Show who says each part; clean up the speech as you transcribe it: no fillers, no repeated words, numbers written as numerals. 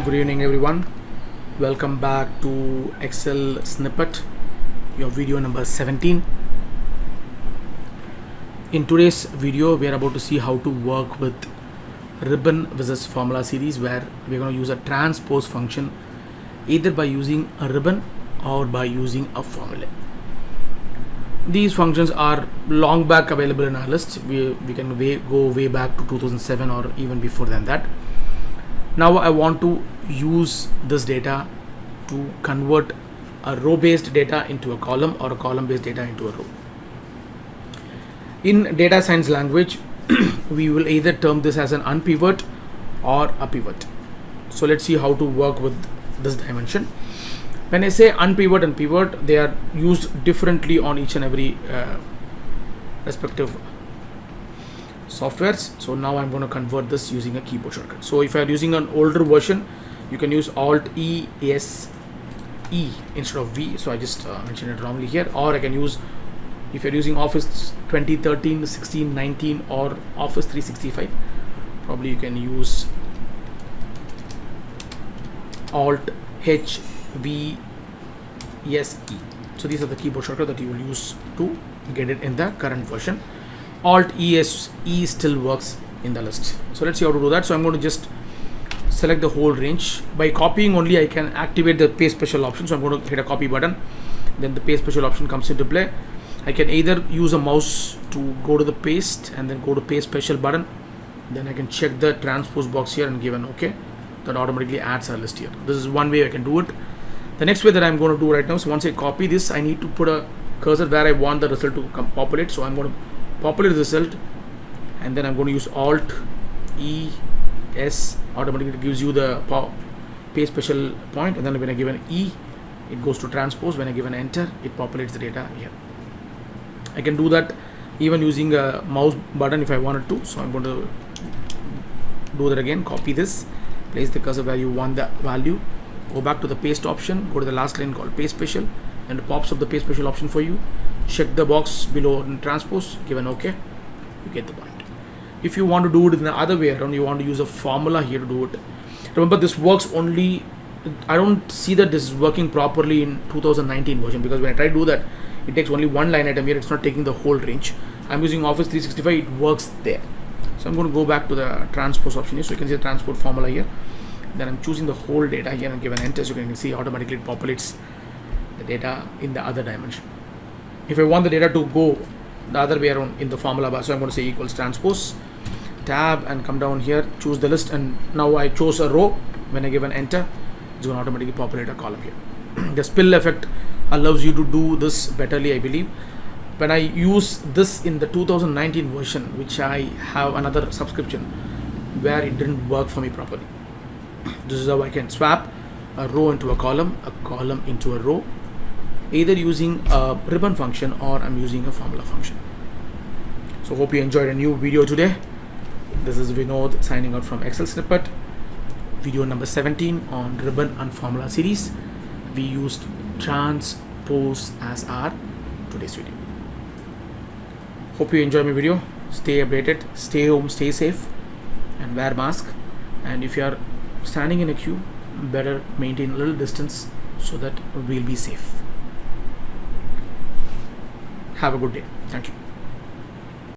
Speaker 1: Good evening everyone. Welcome back to Excel snippet, your video number 17. In today's video we are about to see how to work with ribbon versus formula series, where we're going to use a transpose function either by using a ribbon or by using a formula. These functions are long back available in our list. We can go way back to 2007 or even before than that. Now I want to use this data to convert a row based data into a column or a column based data into a row. In data science language, we will either term this as an unpivot or a pivot. So let's see how to work with this dimension. When I say unpivot and pivot, they are used differently on each and every respective softwares. So now I'm going to convert this using a keyboard shortcut. So if you are using an older version, you can use Alt E S E instead of V. So I just mentioned it wrongly here. Or I can use, if you're using Office 2013, 16, 19 or Office 365, probably you can use Alt H V S E. So these are the keyboard shortcuts that you will use to get it in the current version. Alt E still works in the list. So let's see how to do that. So I'm going to just select the whole range. By copying only, I can activate the paste special option. So I'm going to hit a copy button, then the paste special option comes into play. I can either use a mouse to go to the paste and then go to paste special button. Then I can check the transpose box here and give an OK. That automatically adds our list here. This is one way I can do it. The next way that I'm going to do right now, so once I copy this, I need to put a cursor where I want the result to populate. So I'm going to populate the result, and then I'm going to use Alt E S. Automatically it gives you the paste special point, and then when I give an E, it goes to transpose. When I give an enter, it populates the data here. I can do that even using a mouse button if I wanted to. So I'm going to do that again. Copy this, place the cursor where you want the value, go back to the paste option, go to the last line called paste special, and it pops up the paste special option for you. Check the box below in transpose, give an OK, you get the point. If you want to do it in the other way around, you want to use a formula here to do it. Remember, this works only, I don't see that this is working properly in 2019 version, because when I try to do that, it takes only one line item here, it's not taking the whole range. I'm using Office 365, it works there. So I'm going to go back to the transpose option here, so you can see the transpose formula here. Then I'm choosing the whole data here and give an enter, so you can see automatically it populates the data in the other dimension. If I want the data to go the other way around in the formula bar, so I'm going to say equals transpose, tab, and come down here, choose the list, and now I chose a row. When I give an enter, it's going to automatically populate a column here. The spill effect allows you to do this betterly, I believe. When I use this in the 2019 version, which I have another subscription where it didn't work for me properly. This is how I can swap a row into a column into a row, either using a ribbon function or I'm using a formula function. So hope you enjoyed a new video today. This is Vinod signing out from Excel snippet, video number 17 on ribbon and formula series. We used transpose as our today's video. Hope you enjoy my video. Stay updated, stay home, stay safe, and wear mask. And if you are standing in a queue, better maintain a little distance so that we'll be safe. Have a good day. Thank you.